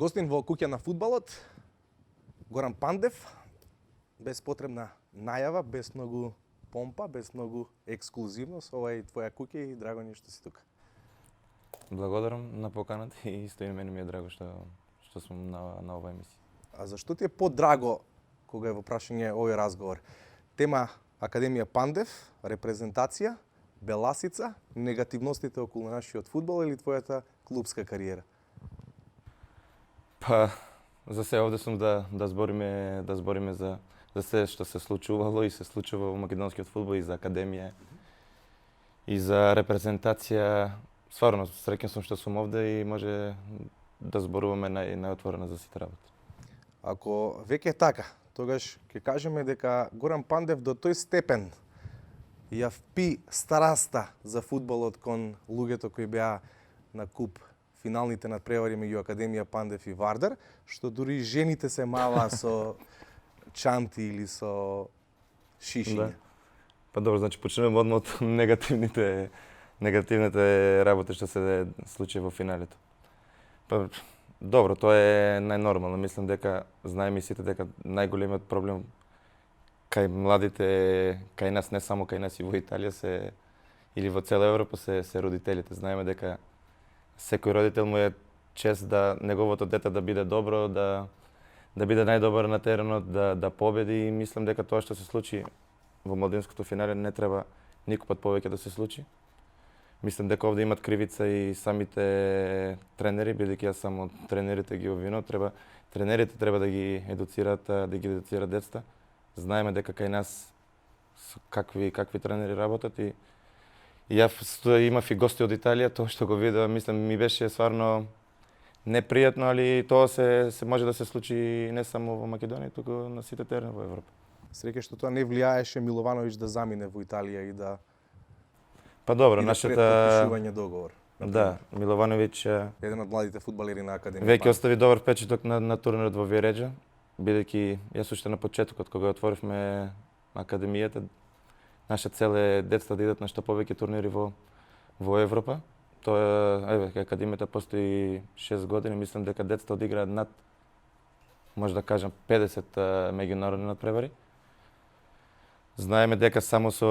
Гостин во куќа на фудбалот, Горан Пандев, без потребна најава, без многу помпа, без многу ексклузивност. Ова е твоја куќа и драго ни е што си тука. Благодарам на поканата и исто и мене ми е драго што сум на оваа емисија. А зашто ти е подраго кога е во прашање овој разговор? Тема Академија Пандев, репрезентација, Беласица, негативностите околу нашиот фудбал или твојата клубска кариера? Па, за се овде сум да збориме за се што се случувало и се случува во македонскиот фудбал и за академија и за репрезентација. Стварно, среќен сум што сум овде и може да зборуваме најотворено за сите работи. Ако веќе е така, тогаш ќе кажеме дека Горан Пандев до тој степен ја впи страста за фудбалот кон луѓето кои беа на куп финалните надпревари меѓу Академија Пандев и Вардар, што дури и жените се маваа со чанти или со шишиња. Да. Па добро, значи почнеме одма од негативните работи што се случи во финалето. Па добро, тоа е најнормално. Мислам дека знаеме и сите дека најголемиот проблем кај младите, кај нас, не само кај нас и во Италија или во цела Европа се родителите. Знаеме дека секој родител му е чест да неговото дете да биде добро, да биде најдобар на теренот, да победи и мислам дека тоа што се случи во младинското финале не треба никој пат повеќе да се случи. Мислам дека овде имат кривица и самите тренери, бидејќи јас само тренерите ги обвинувам, тренерите треба да ги едуцираат децата. Знаеме дека кај нас какви тренери работат и јас имав и гости од Италија, тоа што го видов, мислам ми беше стварно непријатно, али тоа се може да се случи не само во Македонија, туку на сите терени во Европа. Среќа што тоа не влијаеше Миловановиќ да замине во Италија и да Па добро, нашата подпишување договор. Да, Миловановиќ еден од младите фудбалери на Академија. Веќе остави добар впечаток на турнирот во Виереџа, бидејќи јас уште на почетокот кога отворивме академијата, наша цел е децата да идат на што повеќе турнири во Европа. Тоа академијата постои 6 години, мислам дека децата одиграат над, може да кажам, 50 меѓународни надпревари. Знаеме дека само со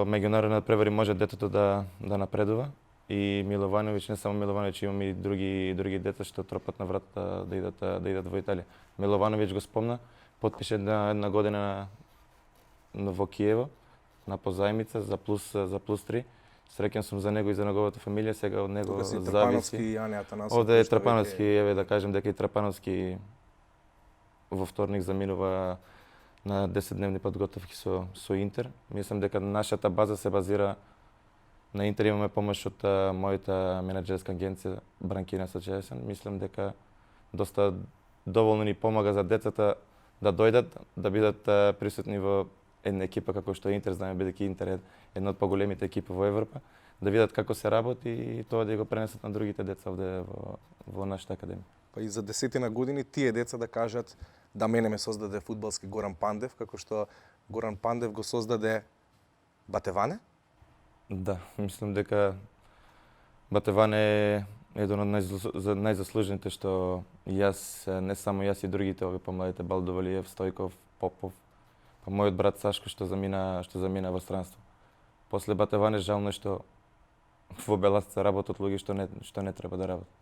меѓународни надпревари може детето да напредува и Миловановиќ, не само Миловановиќ, имаме и други деца што тропат на вратата да идат во Италија. Миловановиќ го спомна, потпише една година во Киево на позајмица за плюс 3. Среќен сум за него и за неговата фамилија, сега од него зависи. Овде е Трапановски, еве да кажем дека и Трапановски во вторник заминува на 10-дневни подготовки со Интер. Мислам дека нашата база се базира на Интер, имаме помош од мојата менаџерска агенција Бранкина Сачесен. Мислам дека доста доволно ни помага за децата да дојдат, да бидат присутни во една екипа како што Интер, знаеме бидејќи Интер е една од поголемите екипи во Европа, да видат како се работи и тоа да го пренесат на другите деца овде во нашата академија. Па и за 10 години тие деца да кажат да мене ме создаде фудбалски Горан Пандев, како што Горан Пандев го создаде Батеване? Да, мислам дека Батеване е еден од најзаслужените што јас, не само јас и другите овие помладите Балдовалиев, Стојков, Попов, па мојот брат Сашко што замина во странство. После Батеване жално што во Беласица работат луѓе што не треба да работат.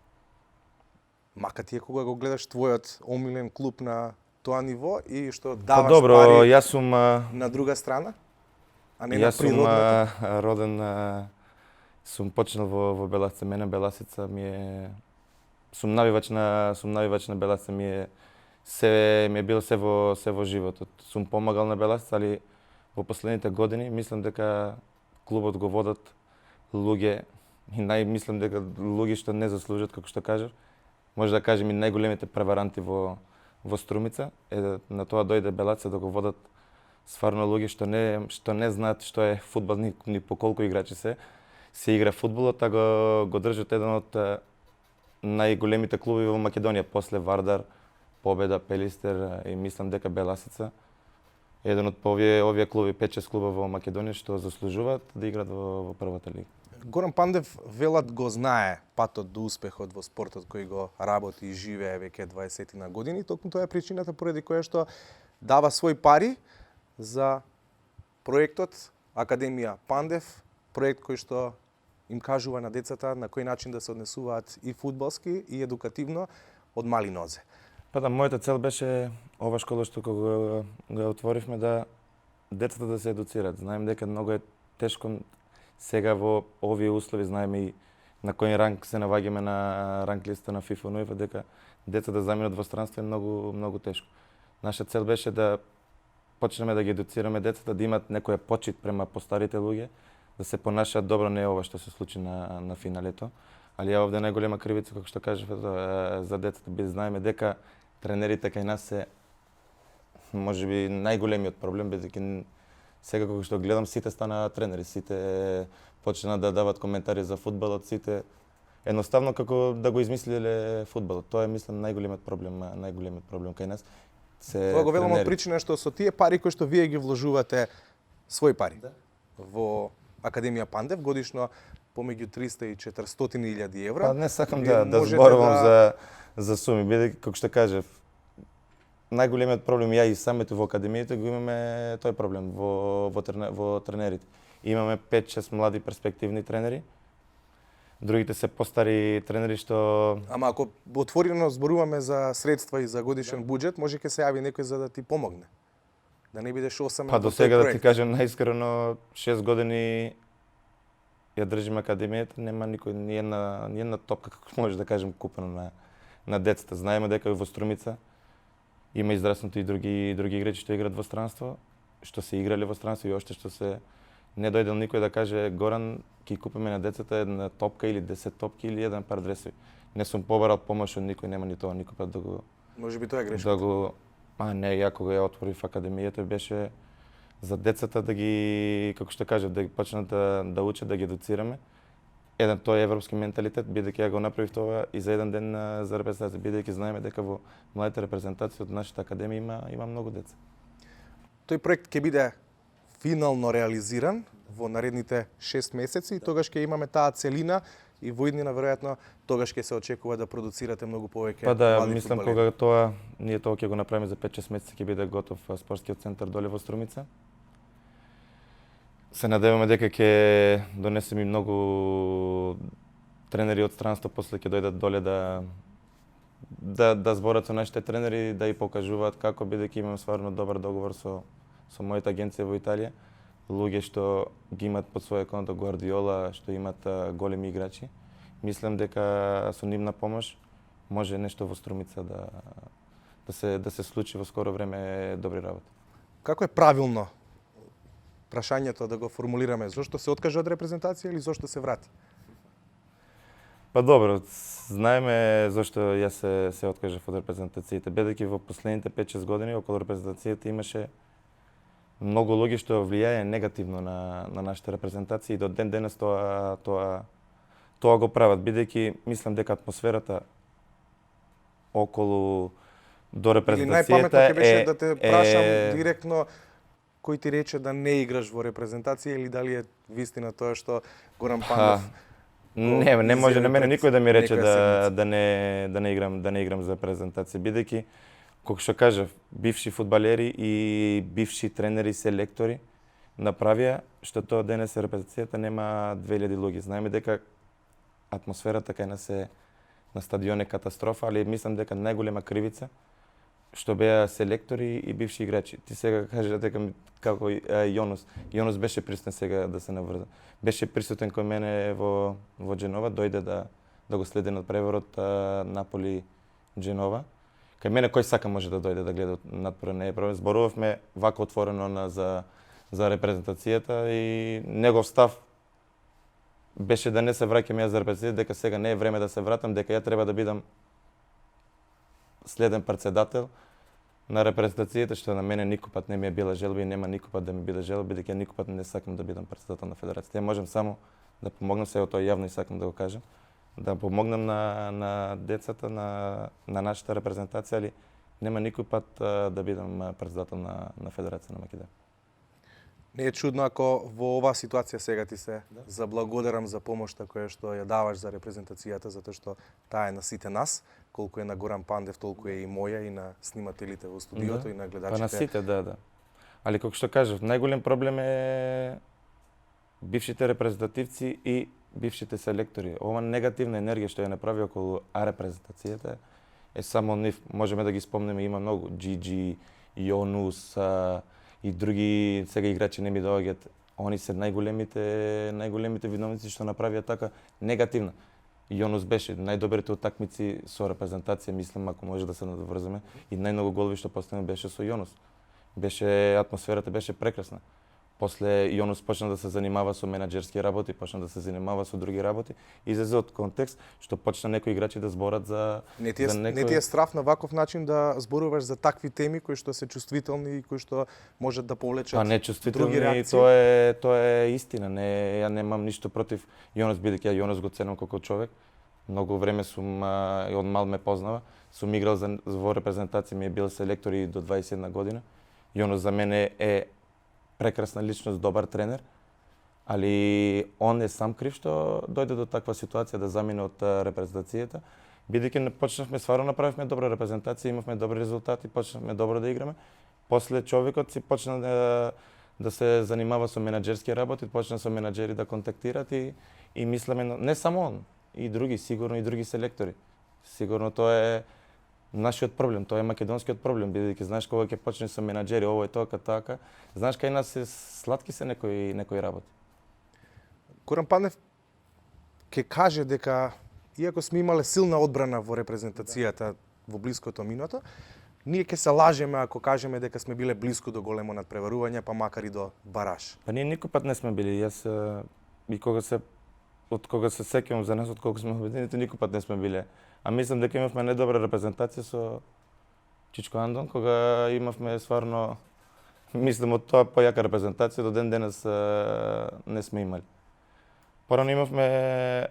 Мака ти е кога го гледаш твојот омилен клуб на тоа ниво и што даваш добро, пари јас сум на друга страна, а не на јас природната? сум роден, сум почнал во Беласица, мене Беласица ми е сум навивач на Беласица, ми е бил се во животот. Сум помагал на Беласица, али во последните години мислам дека клубот го водат луѓе и мислам дека луѓе што не заслужат, како што кажав. Може да кажем и најголемите преваранти во Струмица, на тоа дојде Беласица да го водат стварно луѓе што не знаат што е фудбал, ни по колку играчи се игра фудбалот, а го држат еден од најголемите клуби во Македонија, после Вардар, Победа, Пелистер и мислам дека Беласица еден од овие клуби, 5-6 клуба во Македонија што заслужуваат да играат во првата лига. Горан Пандев велат го знае патот до успехот во спортот кој го работи и живее веќе 20 на години. Токму тоа е причината поради која што дава свој пари за проектот Академија Пандев, проект кој што им кажува на децата на кој начин да се однесуваат и фудбалски и едукативно од мали нозе. Па да, мојата цел беше ова школа што кога го отворивме да децата да се едуцираат. Знаем дека многу е тешко сега во овие услови, знаеме и на кој ранг се наваѓаме на ранг листа на FIFA и УЕФА, дека деца да заминат во странство е многу тешко. Наша цел беше да почнеме да ги едуцираме децата, да имат некоја почит према постарите луѓе, да се понашаат добро, не ова што се случи на финалето. Али ја овде најголема кривица, како што кажав, за децата, би знаеме дека тренерите кај нас се можеби најголемиот проблем, бидејќи сега кога што гледам сите стана тренери, сите почна да дават коментари за фудбалот, сите едноставно како да го измислиле фудбалот. Тоа е мислам најголемиот проблем кај нас. Тоа го велам од причина што со тие пари кои што вие ги вложувате, свои пари, во Академија Пандев годишно помеѓу 300 и 400 илјади евра. Па не сакам да зборувам за суми, бидејќи како што кажав, најголемиот проблем ја и самите во академијата го имаме тој проблем во тренерите. Имаме 5-6 млади перспективни тренери. Другите се постари тренери што Ама ако отворено зборуваме за средства и за годишен буџет, може ќе се јави некој за да ти помогне. Да не бидеш осамен. Па до сега да ти кажам најискрено 6 години ја држим академијата, нема никој ни една топка како може да кажем купена на децата. Знаеме дека во Струмица има израснати и други играчи што играат во странство, што се играле во странство и още што се не дојдел никој да каже Горан ќе купиме на децата една топка или 10 топки или еден пар дресови. Не сум побарал помош од никој, нема ни тоа никој пат да го. Може би тоа е грешка. Не, ја кога ја отворив академијата беше за децата да ги, како што кажав, да ги почнат да учат, да ги едуцираме. Еден тој европски менталитет, бидејќи ја го направив тоа и за еден ден за репрезентација, бидејќи знаеме дека во младите репрезентации од нашата академија има многу деца. Тој проект ќе биде финално реализиран во наредните 6 месеци и тогаш ќе имаме таа целина и во иднина веројатно тогаш ќе се очекува да продуцирате многу повеќе. Па да, мислам кога ние тоа ќе го направиме за 5-6 месеци ќе биде готов спортскиот центар доле во Струмица. Се надеваме дека ќе донесеме и многу тренери од странство, после ќе дојдат доле да зборат со нашите тренери, да и покажуваат како, бидејќи имаме стварно добар договор со мојата агенција во Италија. Луѓе што ги имат под своја конто Гвардиола, што имат големи играчи. Мислам дека со нивна помош може нешто во Струмица да се случи во скоро време добри работи. Како е правилно прашањето да го формулираме? Зошто се откажа од репрезентација или зошто се врати? Па добро, знаеме зошто јас се откажав од репрезентациите, бидејќи во последните 5-6 години околу репрезентацијата имаше многу луѓе што влијае негативно на нашите репрезентации и до ден денес тоа го прават, бидејќи мислам дека атмосферата околу до репрезентацијата ќе беше да те прашам директно кој ти рече да не играш во репрезентација или дали е вистина тоа што Горан Пандев не може на мене никој да ми рече да не играм за репрезентација, бидејќи како што кажав, бивши фудбалери и бивши тренери, селектори направија што тоа денес репрезентацијата нема 2000 луѓе. Знаеме дека атмосферата кај нас е на стадион е катастрофа, али мислам дека најголема кривица што беа селектори и бивши играчи. Ти сега кажа дека како Јонус беше присутен сега да се наврза. Беше присутен кој мене во Дженова, дојде да го следи надпреворот Наполи Дженова. Кај мене кој сака може да дојде да гледа надпревар, не е проблем. Зборувавме вака отворено за репрезентацијата и негов став беше да не се враќам јас за репрезентацијата, дека сега не е време да се вратам, дека ја треба да бидам следен претседател на репрезентацијата, што на мене никој пат не ми е била желба и нема никој пат да ми биде желба, бидејќи ја никој пат не сакам да бидам претседател на федерацијата. Ја можам само да помогнам, сега тоа јавно и сакам да го кажам, да помогнам на децата на нашата репрезентација, али нема никој пат да бидам претседател на Федерација на Македонија. Не е чудно ако во оваа ситуација сега ти се заблагодарам за помошта која што ја даваш за репрезентацијата, затоа што таа е на сите нас, колку е на Горан Пандев, толку е и моја и на снимателите во студиото и на Па на гледачите. сите, да. Али како што кажав, најголем проблем е бившите репрезентативци и бившите селектори. Ова негативна енергија што ја направи околу репрезентацијата е само нив. Можеме да ги спомнеме, има многу. Джиджи, Јонус и други сега играчи не ми доаѓаат. Они се најголемите виновници што направија така негативна. Јонус беше најдобрите утакмици со репрезентација, мислам, ако може да се надврземе, и најмногу голови што поставиме беше со Јонус. Атмосферата беше прекрасна. После Јонус почна да се занимава со менаџерски работи, почна да се занимава со други работи, излезе од контекст што почна некои играчи да зборат за Не ти е страф на ваков начин да зборуваш за такви теми кои што се чувствителни и кои што можат да повлечат не други чувствителни, реакции? тоа е истина. Ја немам ништо против Јонус, бидејќи ја Јонус го ценам како човек. Многу време сум и од мал ме познава. Сум играл во репрезентација, ми е бил селектор и до 21 година. Јонус за мене е прекрасна личност, добар тренер, али он е сам крив што дојде до таква ситуација да замине од репрезентацијата, бидејќи почнавме стварно направивме добра репрезентација, имавме добри резултати, почнавме добро да играме. После човекот си почна да се занимава со менаџерски работи, почна со менаџери да контактират и мислеме, не само он, и други, сигурно и други селектори. Сигурно тоа е нашиот проблем, тоа е македонскиот проблем, бидејќи знаеш кога ќе почне со менаџери, ово е така, знаеш кај нас се сладки се некои работи. Горан Пандев ќе каже дека иако сме имале силна одбрана во репрезентацијата во блиското минато, ние ќе се лажеме ако кажеме дека сме биле блиску до големо надпреварување, па макар и до бараж. Па ние никој пат не сме били, јас и од кога се сеќавам за нас, од колку сме обединети, никој пат не сме биле. А мислам дека имавме најдобра репрезентација со Чичко Андон, кога имавме стварно, мислам од тоа појака репрезентација, до ден денес не сме имали. Порано имавме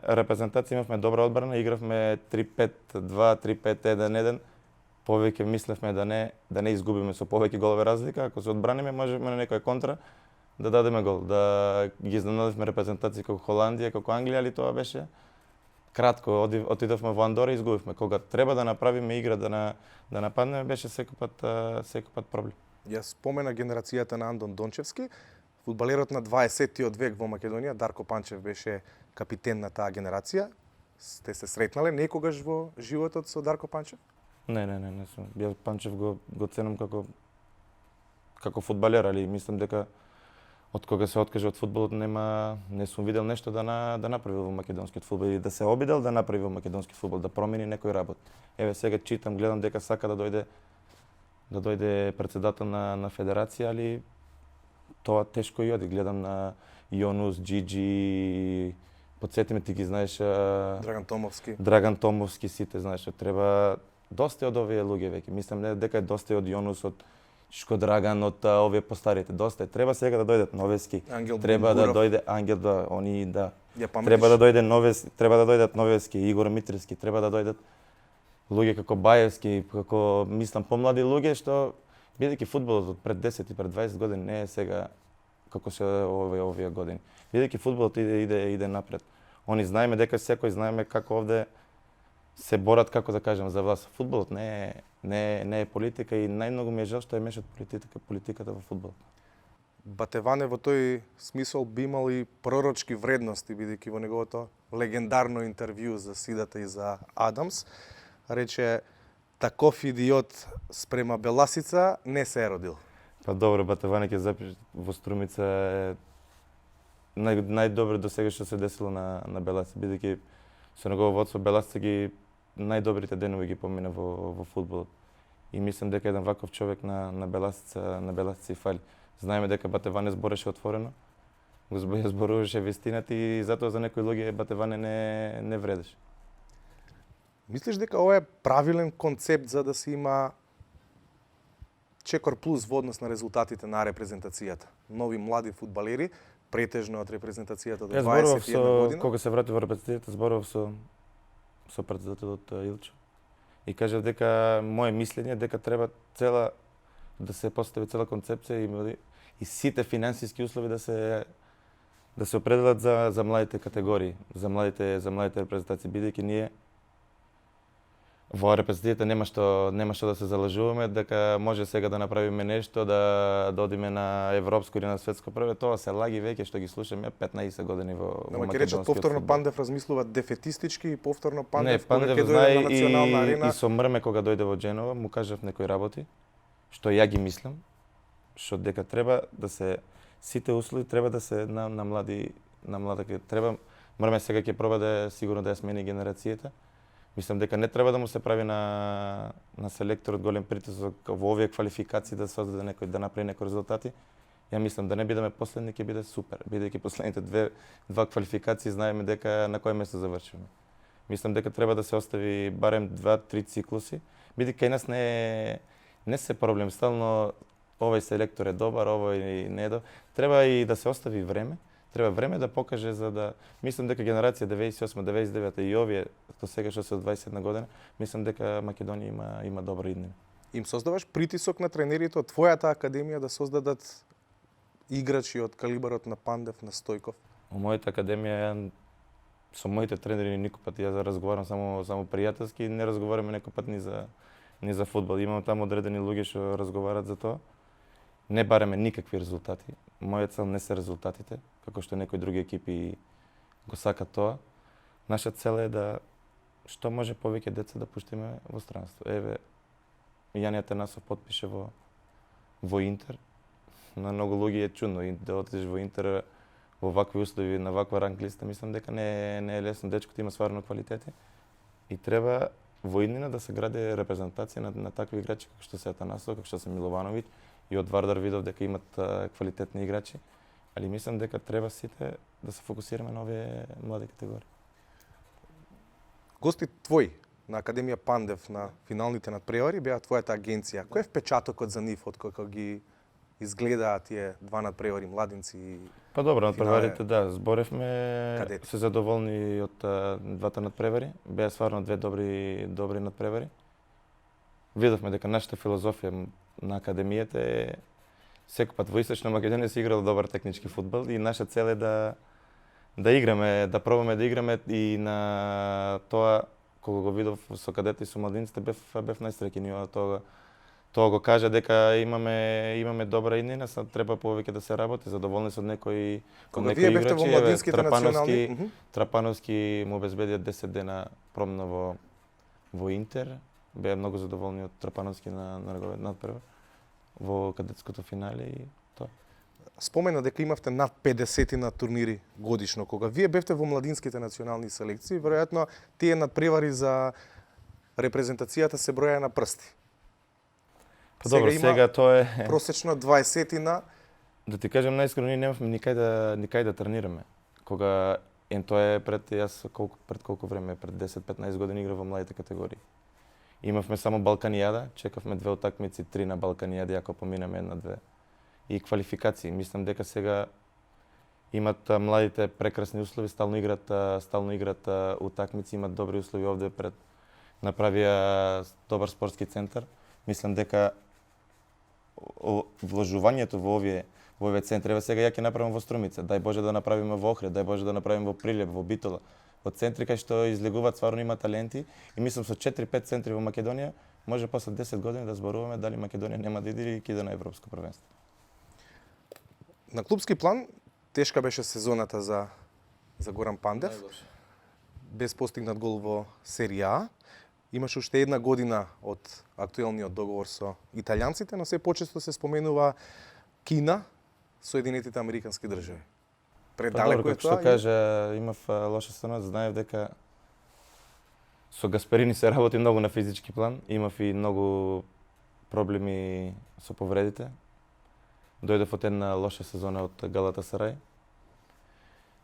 репрезентација, имавме добра одбрана, игравме 3-5-2, 3-5-1-1. Повеќе мислевме да не изгубиме со повеќе голови разлика, ако се одбраниме можеме на некоја контра да дадеме гол, да ги изненадивме репрезентации како Холандија, како Англија, али тоа беше кратко. Отидовме во Андора и изгубивме. Кога треба да направиме игра, да нападнеме, беше секој пат проблем. Јас спомена генерацијата на Андон Дончевски, фудбалерот на 20-тиот век во Македонија, Дарко Панчев беше капитен на таа генерација. Сте се сретнале некогаш во животот со Дарко Панчев? Не сум. Ја Панчев го ценам како фудбалер, али мислам дека од кога се откажа од фудбалот не сум видел нешто да направи во македонскиот фудбал или да се обидел да направи во македонски фудбал, да промени некој работ. Еве сега читам, гледам дека сака да дојде председател на федерација, али тоа тешко и оди. Гледам на Јонус, Джиджи, подсетиме ти ги знаеш Драган Томовски, сите знаеш, треба доста од овие луѓе веќе. Мислам дека е доста од Јонус, од Шко Драган, од овие постарите, доста е. Треба сега да дојдат Новески. Треба да дојде Ангел, Треба да дојде Новески, треба да дојдат Новески, Игор Митревски, треба да дојдат луѓе како Баевски, како мислам помлади луѓе што бидејќи фудбалот пред 10 и пред 20 години не е сега како се овие години. Бидејќи фудбалот иде напред. Они знаеме дека секој знаеме како овде се борат, како да кажем, за власт. Фудбалот не е политика и најмногу ми е жал што ја мешат политиката во фудбалот. Батеване во тој смисол би имал и пророчки вредности, бидејќи во неговото легендарно интервју за Сидата и за Адамс рече: таков идиот спрема Беласица не се е родил. Па добро, Батеване ќе запише во Струмица е најдобро до сега што се десило на Беласица, бидејќи со негово водство Беласица ги најдобрите денови ги помина во фудбалот. И мислам дека еден ваков човек на Беласица и фали. Знаеме дека Батеване збореше отворено, го зборуваше вистината и затоа за некои луѓе Батеване не вредеше. Мислиш дека ова е правилен концепт за да се има чекор плюс во однос на резултатите на репрезентацијата? Нови млади фудбалери, претежно од репрезентацијата до 21 година. Кога се врати во репрезентацијата, зборував со председателот Илчо и кажав дека мое мислење дека треба да се постави цела концепција и сите финансиски услови да се определат за младите категории, за младите репрезентации, бидејќи ние во репрезентацијата нема што да се залажуваме дека може сега да направиме нешто, да одиме на европско или на светско првенство. Тоа се лаги веќе што ги слушаме 15 години во Ама ќе речат повторно Пандев размислува дефетистички и повторно Не, Пандев кога Пандев ќе дојде знае на национална арена. и со мрме кога дојде во Дженова, му кажав некои работи, што ја ги мислам, што дека треба да се сите услови треба да се на млада треба мрме сега ќе проба да сигурно да ја смени генерацијата. Мислам дека не треба да му се прави на селекторот голем притисок во овие квалификации да создаде некој да направи некои резултати. Ја мислам да не бидеме последни, ќе биде супер, бидејќи последните два квалификации знаеме дека на кој место завршуваме. Мислам дека треба да се остави барем 2-3 циклуси, бидејќи кај нас не се проблем стално овој селектор е добар, овој не е добар. Треба и да се остави време. Треба време да покаже за да мислам дека генерација 98, 99 и овие до сега што се од 21 година, мислам дека Македонија има добра иднина. Им создаваш притисок на тренерите од твојата академија да создадат играчи од калибарот на Пандев, на Стојков? Во мојата академија со моите тренери никој пат ја разговарам само пријателски, не разговараме некој пат ни за фудбал. Имам таму одредени луѓе што разговарат за тоа. Не бараме никакви резултати. Моја цел не се резултатите, како што некои други екипи го сакат тоа. Наша цел е да што може повеќе деца да пуштиме во странство. Еве, Јанија Танасов потпише во Интер. На многу луѓе е чудно и да отидеш во Интер во вакви услови, на ваква ранг листа, мислам дека не е лесно. Дечкото има сварно квалитети и треба во иднина да се гради репрезентација на такви играчи како што се Атанасов, како што се Миловановиќ и од Вардар видов дека имат квалитетни играчи, али мислам дека треба сите да се фокусираме на овие млади категории. Гости твои на Академија Пандев на финалните надпревари беа твојата агенција. Кој е впечатокот за нив од кога ги изгледаат тие два надпревари младинци и Па добро, надпреварите да, зборевме, Кадети. се задоволни од двата надпревари, беа стварно две добри надпревари. Видовме дека нашата филозофија на академијата е секој пат во Источна Македонија се играл добар технички фудбал и наша цел е да играме, да пробаме да играме и на тоа кога го видов со кадети и со младинците бев најсреќен и тоа го кажа дека имаме добра иднина, sad треба повеќе да се работи, задоволни се од некои кога вие бевте во младинските национални, Трапановски му обезбедија 10 дена промна во Интер. Беа многу задоволни од Трапановски на надпревар во кадетското финале и тоа. Спомена дека имавте над 50 на турнири годишно. Кога вие бевте во младинските национални селекции, веројатно тие надпревари за репрезентацијата се броја на прсти. Па добро, сега тоа е Просечно 20 на. Да ти кажам најискрено, ние немавме никај да тренираме. Кога тоа е пред колку време, пред 10-15 години играв во младите категории. Имавме само Балканијада, чекавме 2 утакмици, 3 на Балканијада, ако поминеме 1-2. И квалификации. Мислам дека сега имат младите прекрасни услови, стално играт утакмици, имат добри услови овде направија добар спортски центар. Мислам дека вложувањето во овие центри, сега ја ќе направиме во Струмица, дај Боже да направиме во Охрид, дај Боже да направиме во Прилеп, во Битола, во центри кај што излегуваат стварно има таленти и мислам со 4-5 центри во Македонија може после 10 години да зборуваме дали Македонија нема да иде или ќе иде на европско првенство. На клубски план тешка беше сезоната за Горан Пандев. Без постигнат гол во серија А. Имаше уште една година од актуелниот договор со италијанците, но се почесто се споменува Кина, Соединетите Американски држави. Предалеку е тоа? Што кажа, имав лоша страна, знаев дека со Гасперини се работи многу на физички план, имав и многу проблеми со повредите. Дојдов од една лоша сезона од Галатасарај.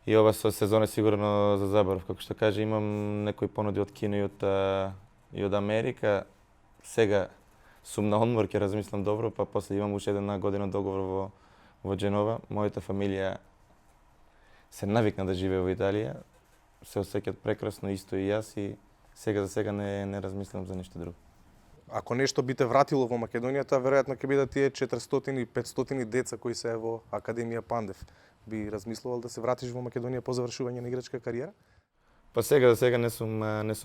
И ова сезона е сигурно за заборав. Како што кажа, имам некои понуди од Кина и од Америка. Сега сум на одмор, ќе размислам добро, па после имам уште една година договор во Дженова. Мојата фамилија се навикна да живее во Италија. Се осеќаат прекрасно, исто и јас и сега за сега не размислам за ништо друго. Ако нешто би те вратило во Македонија, тоа веројатно ќе бидат тие 400 и 500 деца кои се во Академија Пандев. Би размислувал да се вратиш во Македонија по завршување на играчка кариера? Па сега не сум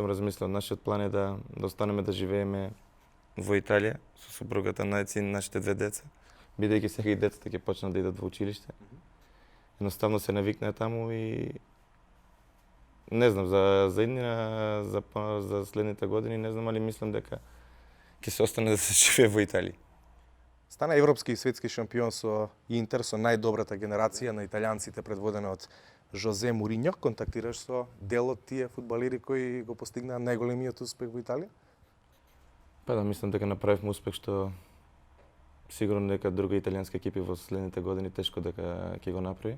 размислил. Нашиот план е да останеме да живееме во Италија со супругата, најци нашите две деца. Бидејќи сега и децата ќе почнат да идат во училиште. Едноставно се навикнаа таму и не знам за иднина, за следните години, не знам, али мислам дека ќе се остане да се живее во Италија. Стана европски и светски шампион со Интер, со најдобрата генерација на италијанците предводена од Жозе Муриньо. Контактираш со дел од тие фудбалери кои го постигнаа најголемиот успех во Италија? Па да, мислам дека направивме успех што сигурно дека други италијански екипи во следните години тешко дека ќе го направи.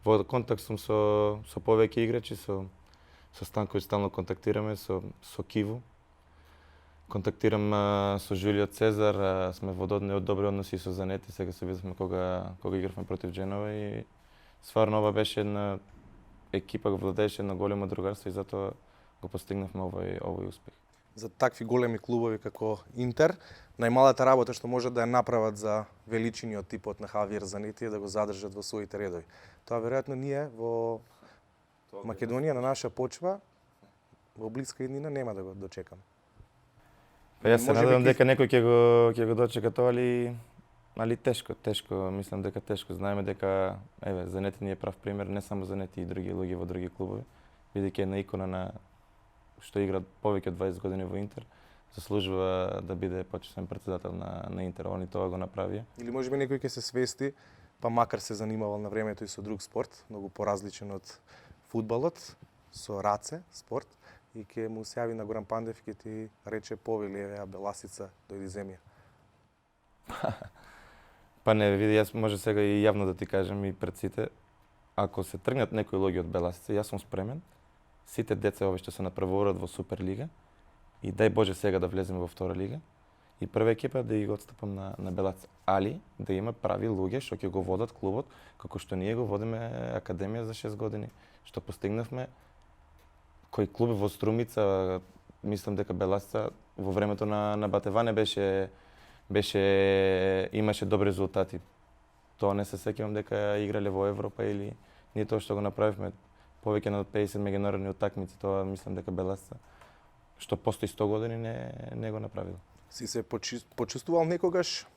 Во контакт сум со повеќе играчи, со Станковиќ стално контактираме, со Киву. Контактирам со Жулио Цезар, сме во добри односи со Занети, сега се видовме кога игравме против Дженова и стварно ова беше една екипа, го владееше на големо другарство и затоа го постигнавме овој успех. За такви големи клубови како Интер, најмалата работа што може да ја направат за величиниот типот на Хавиер Занети е да го задржат во своите редови. Тоа веројатно ние во Македонија на наша почва во блиска иднина нема да го дочекаме. Па јас се надевам дека некој ќе го дочека тоа, али тешко, мислам дека тешко. Знаеме дека Занети ни е прав пример, не само Занети и други луѓе во други клубови, бидејќи е една икона на што игра повеќе од 20 години во Интер, заслужува да биде почетен претседател на Интер. Они тоа го направија. Или можеби некој ќе се свести, па макар се занимавал на времето и со друг спорт, многу поразличен од фудбалот, со раце спорт, и ќе му се јави на Горан Пандев и ќе ти рече повели, еве, Беласица, дојди земја. Па не, види, јас може сега и јавно да ти кажам и пред сите, ако се тргнат некои луѓе од Беласица, јас сум спремен, сите деца овие што се направуваат во Суперлига и дај Боже сега да влеземе во втора лига и прва екипа да ги отстапам на Белац, али да има прави луѓе што ќе го водат клубот како што ние го водиме Академија за 6 години, што постигнавме кој клуб во Струмица, мислам дека Беласица во времето на Батеване имаше добри резултати. Тоа не се сеќавам дека играле во Европа или ние тоа што го направивме повеќе на 50 меѓународни утакмици, тоа мислам дека Беласица што постои 100 години не го направил. Си се почувствувал некогаш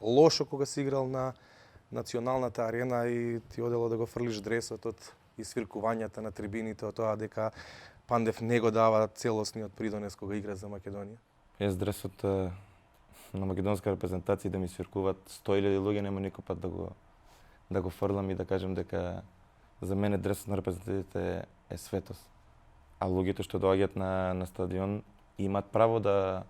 лошо кога си играл на националната арена и ти одело да го фрлиш дресот од свиркувањата на трибините, од тоа дека Пандев не го дава целосниот придонес кога игра за Македонија? Јас дресот на македонска репрезентација да ми свиркуваат 100.000 луѓе нема никој пат да го фрлам и да кажам дека за мене дресот на репрезентациите е светост. А луѓето што доаѓаат на стадион имаат право да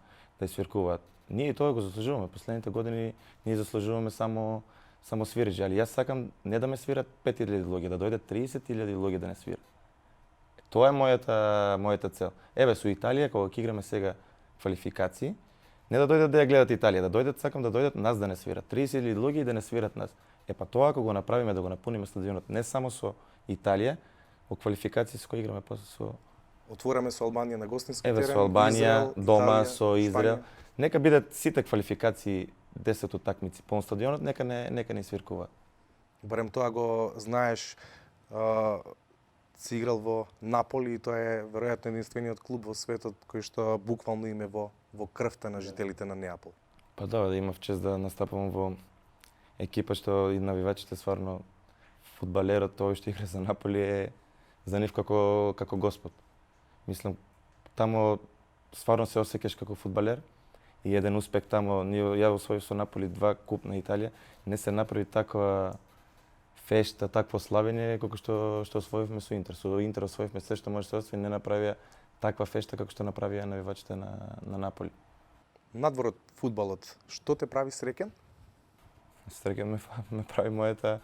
свиркуваат. Ние и тоа го заслужуваме. Последните години ние заслужуваме само свириџи, али јас сакам не да ме свират 5.000 луѓе, да дојдат 30.000 луѓе да не свират. Тоа е мојата цел. Еве со Италија кога ќе играме сега квалификации, не да дојдат да ја гледат Италија, сакам да дојдат нас да не свират. 30.000 луѓе и да не свират нас. Па тоа ако го направиме да го напуниме стадионот не само со Италија, во квалификации со кои играме после со Отвораме со Албанија на гостински терен. Еве со Албанија, Израел, дома Италија, со Израел. Нека бидат сите квалификации 10 утакмици по стадионот, нека не свиркуваат. Барем тоа го знаеш, си играл во Наполи и тоа е веројатно единствениот клуб во светот кој што буквално име во крвта на жителите на Неапол. Па да имав чест да настапувам во екипа што и навивачите стварно фудбалерот тој што игра за Наполи е за нив како Господ. Мислам таму стварно се осеќаш како фудбалер и еден успех таму, ја освоив со Наполи 2 куп на Италија, не се направи таква фешта, такво славење како што освоивме со Интер. Со Интер освоивме се што може да се освои, не направија таква фешта како што направија навивачите на Наполи. Надвор од фудбалот, што те прави среќен? Среќен ме прави мојата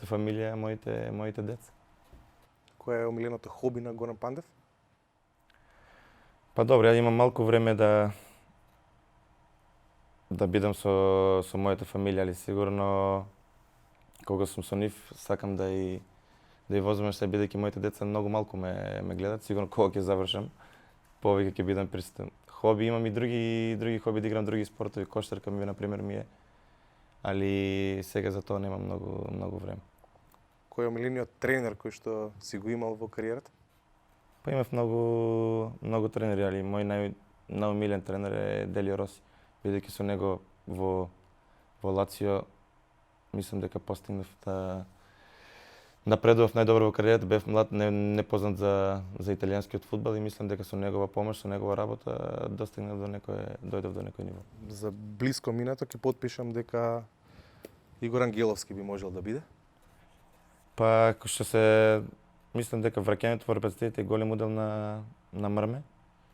фамилија, моите деца. Кој е омиленото хоби на Горан Пандев? Па добро, ја имам малку време да бидам со мојата фамилија, али сигурно кога сум со нив сакам да и возиме се, бидејќи моите деца многу малку ме гледат, сигурно кога ќе завршам повеќе ќе бидам присутен. Хоби имам и други хоби, да играм други спортови, кошарка на пример ми е. Али сега за тоа немам многу време. Кој е омилениот тренер кој што си го имал во кариерата? Па имав многу тренери, али мој најомилен тренер е Делио Роси. Бидејќи со него во Лацио мислам дека постигнав да напредував најдобро во кариерата, бев млад, непознат за италијанскиот фудбал и мислам дека со негова помош, со негова работа дојдов до некој ниво. За блиско минато ќе потпишам дека Игор Ангеловски би можел да биде. Па што мислам дека враќањето во репрезентацијата е голем удел на Мрме,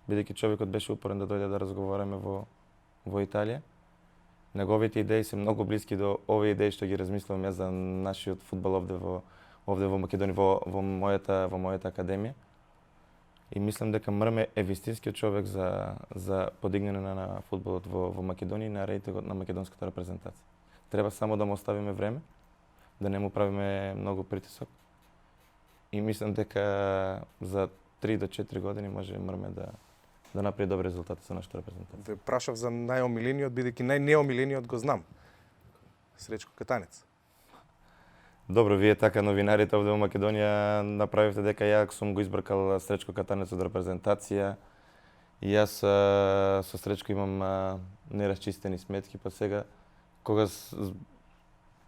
бидејќи човекот беше упорен да дојде да разговараме во Италија. Неговите идеи се многу блиски до овие идеи што ги размислувам јас за нашиот фудбал овде во Македонија, во мојата академија. И мислам дека Мрме е вистинскиот човек за подигнење на фудбалот во Македонија и на рейтингот на македонската репрезентација. Треба само да му оставиме време, да не му правиме многу притисок. И мислам дека за 3 до 4 години може Мрме да направи добри резултати со нашата репрезентација. Ве прашав за најомилениот, бидејќи најнеомилениот го знам. Сречко Катанец. Добро, вие така новинарите овде во Македонија направивте дека ја сум го избркал Сречко Катанец од репрезентација. И јас со Сречко имам нерасчистени сметки, па сега кога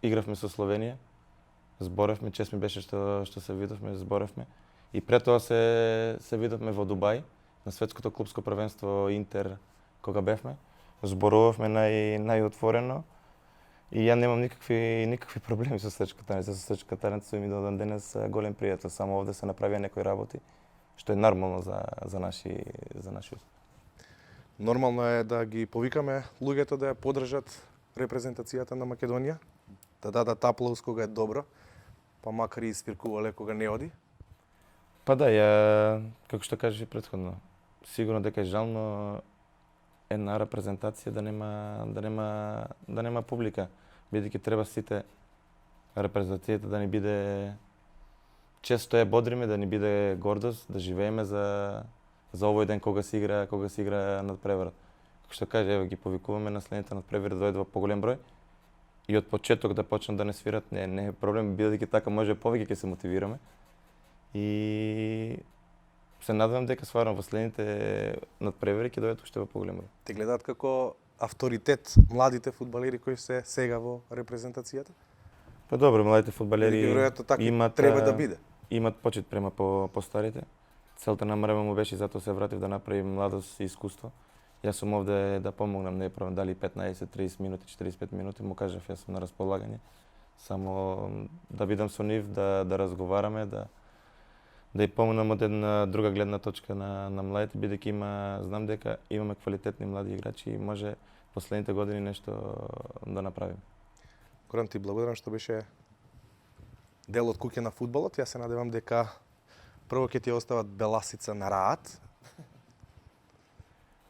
игравме со Словенија, зборевме, чест ми беше што се видовме, зборевме. И пред тоа се видовме во Дубај, на светското клубско првенство Интер, кога бевме. Зборувавме најотворено и ја немам никакви проблеми со Сречко Катанец. Со Сречко Катанец сум и до ден денес голем пријател, само овде се направија некои работи, што е нормално за наши успех. Нормално е да ги повикаме луѓето да ја поддржат репрезентацијата на Македонија, да дадат аплауз кога е добро, па макар и свиркувале кога не оди. Па да, ја, како што кажеш и претходно, сигурно дека е жално една репрезентација да нема публика, бидејќи треба сите репрезентацијата да ни биде често ја бодриме, да ни биде гордост, да живееме за овој ден кога се игра надпреварот. Како што каже, ево ги повикуваме наследните надпревари да дојдат во поголем број и од почеток да почнат да не свират, не е проблем, бидејќи така може повеќе ќе се мотивираме. И се надевам дека сварно во следните надпревари ќе дојдат уште во поголем број. Те гледаат како авторитет младите фудбалери кои се сега во репрезентацијата? Па добро, младите фудбалери имат треба да биде. Имат почит према по старите. Целта на Мрема му беше, затоа се вратив да направи младост и искуство. Јас сум овде да помогнам, не правам дали 15, 30 минути, 45 минути, му кажав јас сум на располагање. Само да бидам со нив, да разговараме, да и помогнам од една друга гледна точка на младите, бидејќи знам дека имаме квалитетни млади играчи и може последните години нешто да направиме. Горан, ти благодарам што беше дел од куќа на фудбалот. Јас се надевам дека прво ќе ти остават беласица на раат.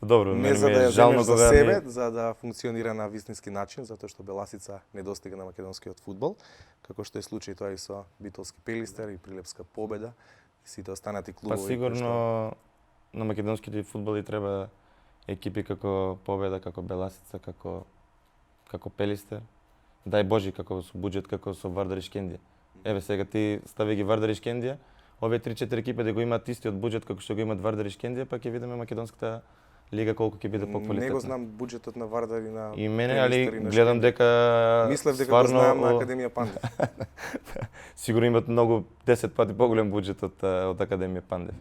Добро, не за да ја земеш за себе, за да функционира на вистински начин, затоа што беласица не достига на македонскиот фудбал, како што е случај тоа и со Битолски Пелистер и Прилепска Победа и сите останати клубови. Па сигурно на македонските фудбали треба екипи како Победа, како Беласица, како Пелистер. Дај Божи како со буџет, како со Вардар и Шкендија. Еве сега ти стави ги Вардар и Шкендија, овие 3-4 екипи да го имаат истиот буџет како што го имаат Вардар и Шкендија, па ќе видиме македонската лига колку ќе биде поквалитетна. Не го знам буџетот на Вардар и на и мене, али гледам дека мислев дека го знаам на Академија Пандев. Сигурно имат многу 10 пати поголем буџет од Академија Пандев.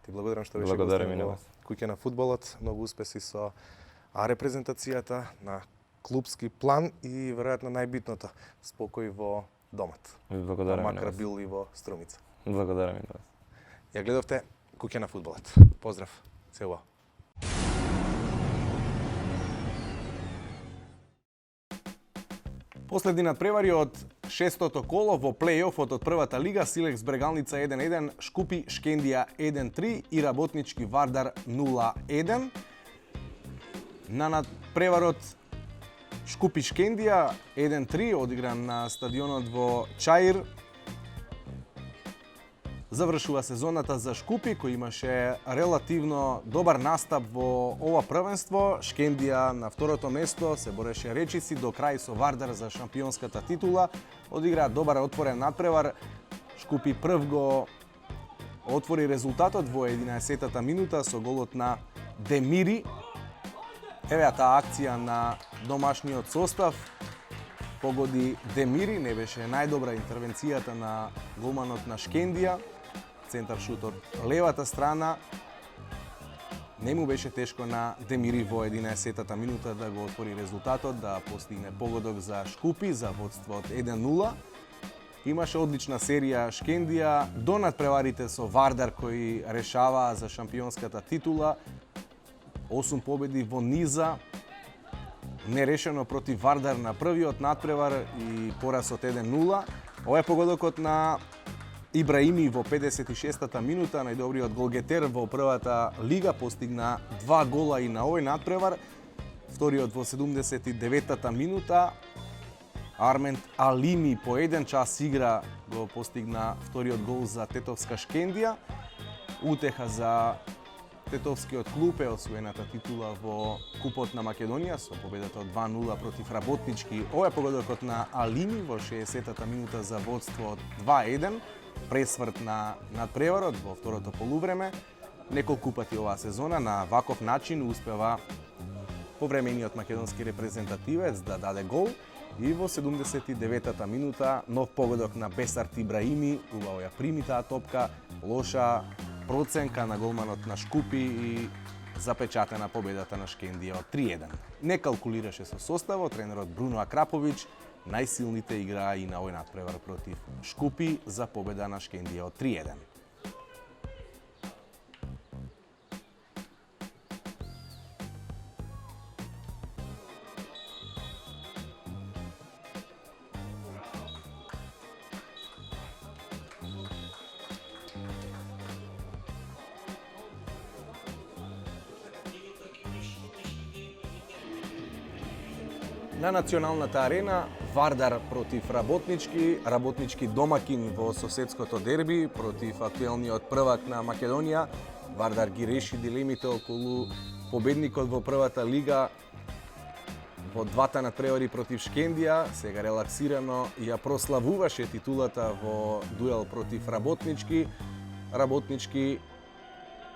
Ти благодарам што беше гостин во куќа на фудбалот. Многу успеси со репрезентацијата на клубски план и веројатно најбитното спокој во домот. Ви благодарам. Макар бил и во Струмица. Благодарам и на вас. Ја гледавте куќа на фудбалот. Поздрав. Сеува. Последни надпревари од шестото коло во плей-офот од првата лига, Силекс Брегалница 1-1, Шкупи Шкендија 1-3 и Работнички Вардар 0-1. На надпреварот Шкупи Шкендија 1-3 одигран на стадионот во Чаир. Завршува сезоната за Шкупи, кој имаше релативно добар настап во ова првенство. Шкендија на второто место се бореше речиси до крај со Вардар за шампионската титула. Одигра добар отворен надпревар. Шкупи прв го отвори резултатот во 11-та минута со голот на Демири. Еве таа акција на домашниот состав. Погоди Демири, не беше најдобра интервенцијата на голманот на Шкендија. Центар шут од левата страна. Не му беше тешко на Демири во 11-та минута да го отвори резултатот, да постигне погодок за Шкупи, за водство од 1-0. Имаше одлична серија Шкендија до надпреварите со Вардар кои решаваа за шампионската титула. 8 победи во низа, нерешено против Вардар на првиот надпревар и пораз од 1-0. Ова е погодокот на Ибраими во 56-та минута, најдобриот голгетер во првата лига, постигна 2 гола и на овој надпревар. Вториот во 79-та минута, Армент Алими по 1 час игра го постигна вториот гол за Тетовска Шкендија. Утеха за Тетовскиот клуб е освоената титула во Купот на Македонија со победата од 2-0 против Работнички. Ова е погодокот на Алими во 60-та минута за водство од 2-1. Пресврт на надпреварот во второто полувреме. Неколку пати оваа сезона на ваков начин успева повремениот македонски репрезентативец да даде гол. И во 79-та минута нов погодок на Бесарт Ибраими, убаво ја прими таа топка, лоша проценка на голманот на Шкупи и запечатена победата на Шкендија од 3-1. Не калкулираше со составот, тренерот Бруно Акраповиќ, најсилните играа и на овој надпревар против Шкупи за победа на Шкендија од 3-1. На националната арена Вардар против Работнички, Работнички домакин во соседското дерби против актуелниот првак на Македонија. Вардар ги реши дилемите околу победникот во првата лига во двата надпревари против Шкендија. Сега релаксирано ја прославуваше титулата во дуел против Работнички. Работнички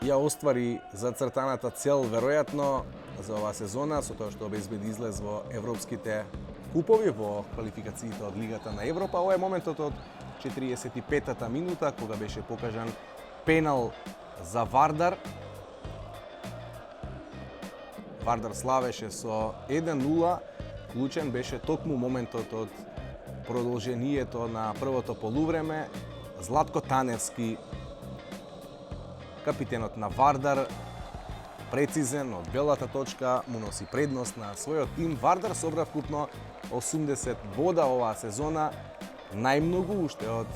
ја оствари зацртаната цел веројатно за оваа сезона со тоа што обезбеди излез во европските купови во квалификациите од Лигата на Европа. Ова е моментот од 45-та минута кога беше покажан пенал за Вардар. Вардар славеше со 1-0. Клучен беше токму моментот од продолжението на првото полувреме. Златко Таневски, капитенот на Вардар, прецизен од белата точка, му носи предност на својот тим. Вардар собра вкупно 80 бода оваа сезона, најмногу уште од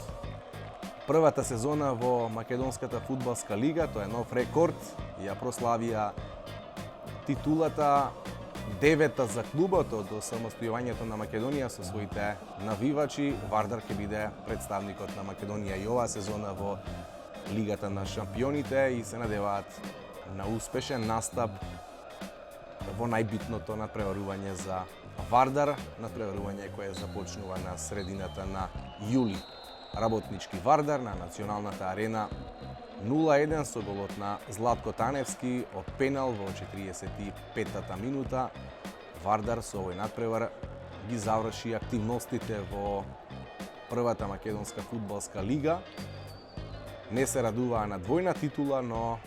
првата сезона во Македонската фудбалска лига. Тоа е нов рекорд. Ја прославија титулата, 9-та за клубот од самостојувањето на Македонија со своите навивачи. Вардар ќе биде представникот на Македонија и оваа сезона во Лигата на шампионите и се надеваат на успешен настап во најбитното надпреварување за Вардар, надпреварување кое започнува на средината на јули. Работнички Вардар на националната арена 0-1 со голот на Златко Таневски од пенал во 45-та минута. Вардар со овој надпревар ги заврши активностите во првата македонска фудбалска лига. Не се радуваа на двојна титула, но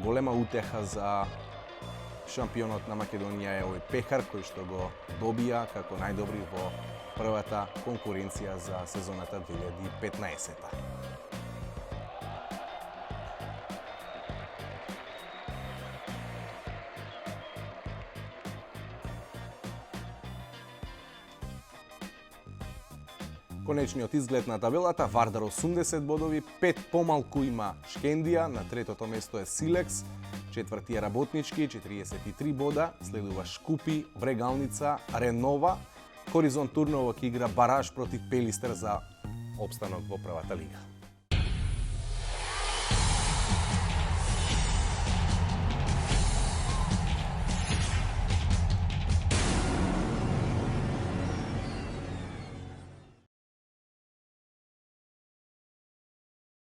голема утеха за шампионот на Македонија е овој пехар кој што го добија како најдобри во првата конкуренција за сезоната 2015-та. Конечниот изглед на табелата: Вардар 80 бодови, 5 помалку има Шкендија, на третото место е Силекс, четврти е Работнички, 43 бода, следува Шкупи, Брегалница, Ренова. Хоризонт Турново ќе игра бараж против Пелистер за опстанок во првата лига.